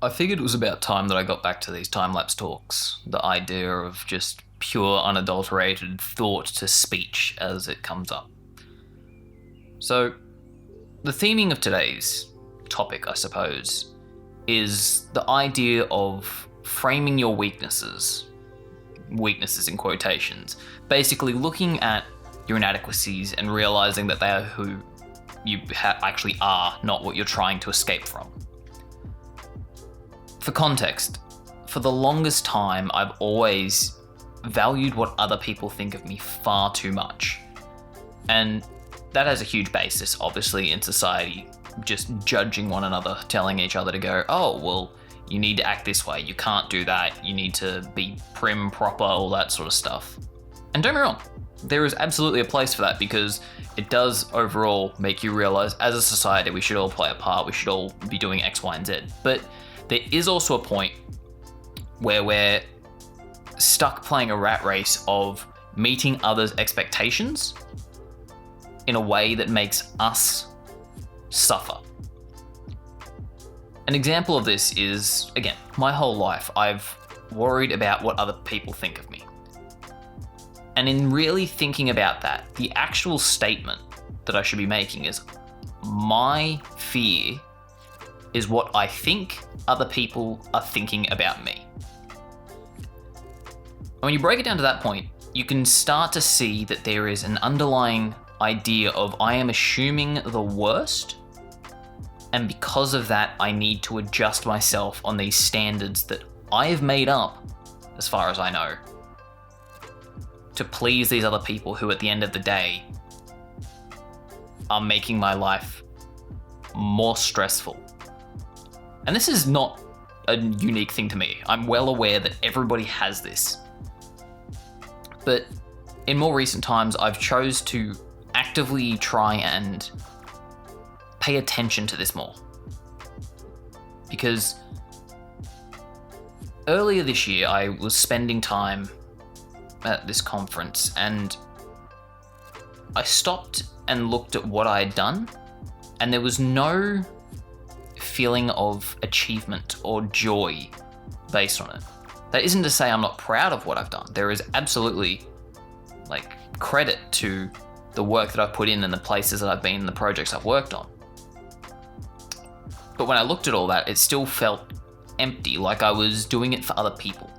I figured it was about time that I got back to these time-lapse talks. The idea of just pure, unadulterated thought to speech as it comes up. So, the theming of today's topic, I suppose, is the idea of framing your weaknesses in quotations, basically looking at your inadequacies and realizing that they are who you actually are, not what you're trying to escape from. For context, for the longest time, I've always valued what other people think of me far too much. And that has a huge basis, obviously, in society, just judging one another, telling each other to go, oh, well, you need to act this way, you can't do that, you need to be prim, proper, all that sort of stuff. And don't get me wrong, there is absolutely a place for that because it does overall make you realize as a society we should all play a part, we should all be doing X, Y, and Z. But there is also a point where we're stuck playing a rat race of meeting others' expectations in a way that makes us suffer. An example of this is, again, my whole life I've worried about what other people think of me. And in really thinking about that, the actual statement that I should be making is, my fear is what I think other people are thinking about me. And when you break it down to that point, you can start to see that there is an underlying idea of I am assuming the worst, and because of that, I need to adjust myself on these standards that I have made up, as far as I know, to please these other people who at the end of the day are making my life more stressful. And this is not a unique thing to me. I'm well aware that everybody has this. But in more recent times, I've chose to actively try and pay attention to this more. Because earlier this year, I was spending time at this conference and I stopped and looked at what I had done, and there was no feeling of achievement or joy based on it. That isn't to say I'm not proud of what I've done. There is absolutely credit to the work that I've put in and the places that I've been and the projects I've worked on. But when I looked at all that, it still felt empty, like I was doing it for other people.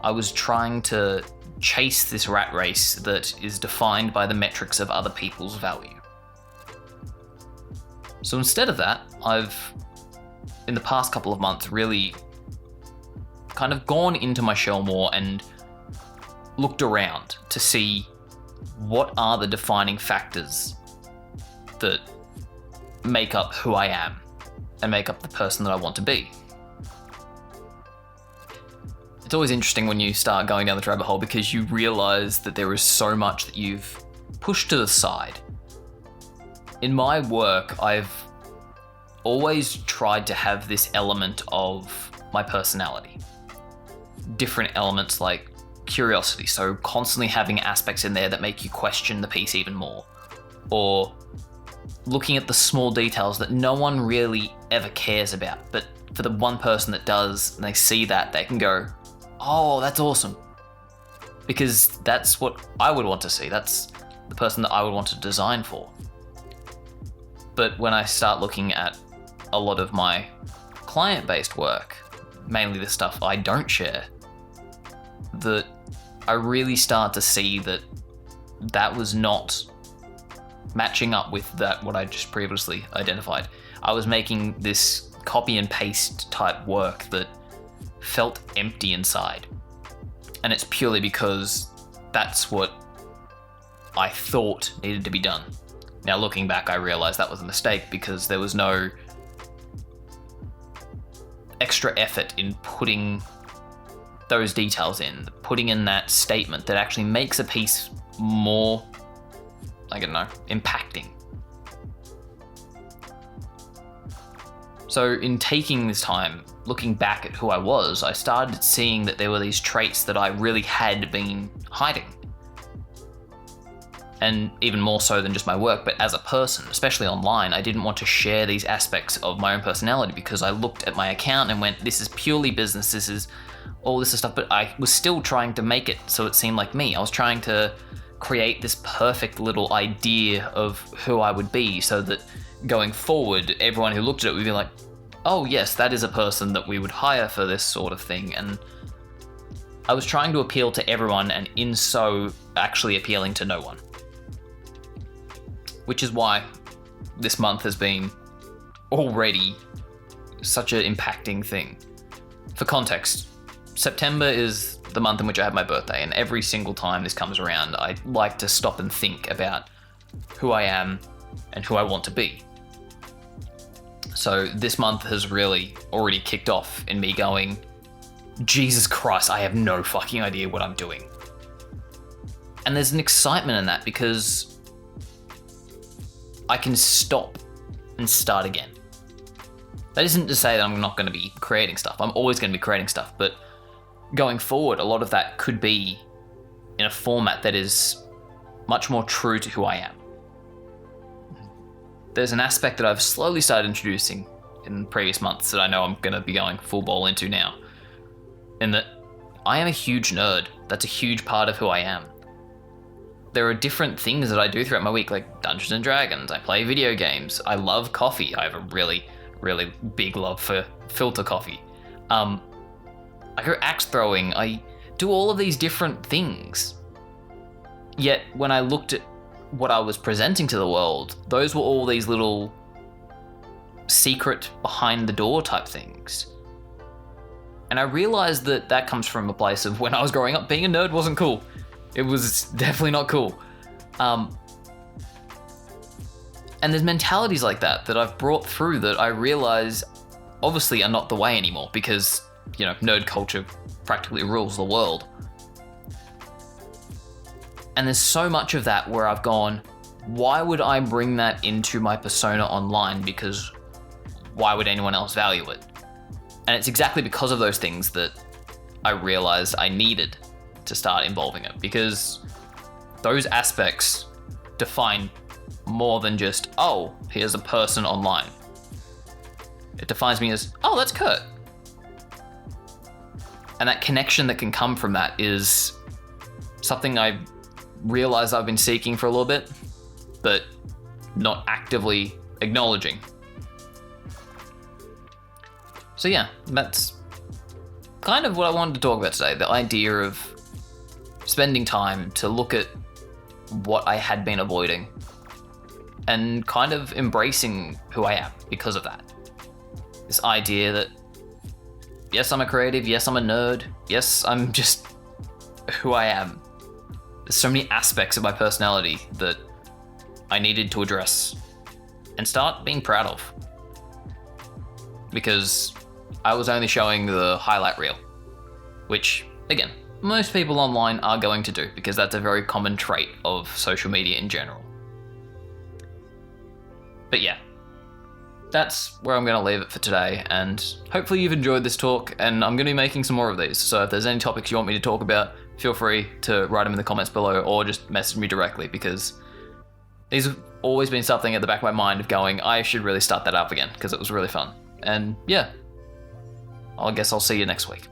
I was trying to chase this rat race that is defined by the metrics of other people's value. So instead of that, I've, in the past couple of months, really kind of gone into my shell more and looked around to see what are the defining factors that make up who I am and make up the person that I want to be. It's always interesting when you start going down the rabbit hole because you realize that there is so much that you've pushed to the side. In my work, I've always tried to have this element of my personality. Different elements like curiosity, so constantly having aspects in there that make you question the piece even more. Or looking at the small details that no one really ever cares about, but for the one person that does, and they see that, they can go, oh, that's awesome. Because that's what I would want to see. That's the person that I would want to design for. But when I start looking at a lot of my client-based work, mainly the stuff I don't share, that I really start to see that that was not matching up with that what I just previously identified. I was making this copy and paste type work that felt empty inside. And it's purely because that's what I thought needed to be done. Now looking back, I realized that was a mistake because there was no extra effort in putting those details in, putting in that statement that actually makes a piece more, impacting. So in taking this time, looking back at who I was, I started seeing that there were these traits that I really had been hiding. And even more so than just my work, but as a person, especially online, I didn't want to share these aspects of my own personality because I looked at my account and went, this is purely business, this is all this stuff, but I was still trying to make it so it seemed like me. I was trying to create this perfect little idea of who I would be so that going forward, everyone who looked at it would be like, oh yes, that is a person that we would hire for this sort of thing. And I was trying to appeal to everyone and in so actually appealing to no one. Which is why this month has been already such an impacting thing. For context, September is the month in which I have my birthday, and every single time this comes around, I like to stop and think about who I am and who I want to be. So this month has really already kicked off in me going, Jesus Christ, I have no fucking idea what I'm doing. And there's an excitement in that because I can stop and start again. That isn't to say that I'm not going to be creating stuff. I'm always going to be creating stuff, but going forward, a lot of that could be in a format that is much more true to who I am. There's an aspect that I've slowly started introducing in previous months that I know I'm going to be going full ball into now, in that I am a huge nerd. That's a huge part of who I am. There are different things that I do throughout my week, like Dungeons and Dragons. I play video games. I love coffee. I have a really, really big love for filter coffee. I go axe throwing. I do all of these different things. Yet when I looked at what I was presenting to the world, those were all these little secret behind the door type things. And I realized that that comes from a place of when I was growing up, being a nerd wasn't cool. It was definitely not cool. And there's mentalities like that that I've brought through that I realize obviously are not the way anymore because, you know, nerd culture practically rules the world. And there's so much of that where I've gone, why would I bring that into my persona online? Because why would anyone else value it? And it's exactly because of those things that I realized I needed to start involving it, because those aspects define more than just, oh, here's a person online. It defines me as, oh, that's Kurt. And that connection that can come from that is something I realize I've been seeking for a little bit, but not actively acknowledging. So yeah, that's kind of what I wanted to talk about today, the idea of spending time to look at what I had been avoiding and kind of embracing who I am because of that. This idea that, yes, I'm a creative, yes, I'm a nerd, yes, I'm just who I am. There's so many aspects of my personality that I needed to address and start being proud of. Because I was only showing the highlight reel, which, again, most people online are going to do because that's a very common trait of social media in general. But yeah, that's where I'm going to leave it for today, and hopefully you've enjoyed this talk, and I'm going to be making some more of these, so if there's any topics you want me to talk about, feel free to write them in the comments below or just message me directly, because these have always been something at the back of my mind of going, I should really start that up again because it was really fun. And yeah, I guess I'll see you next week.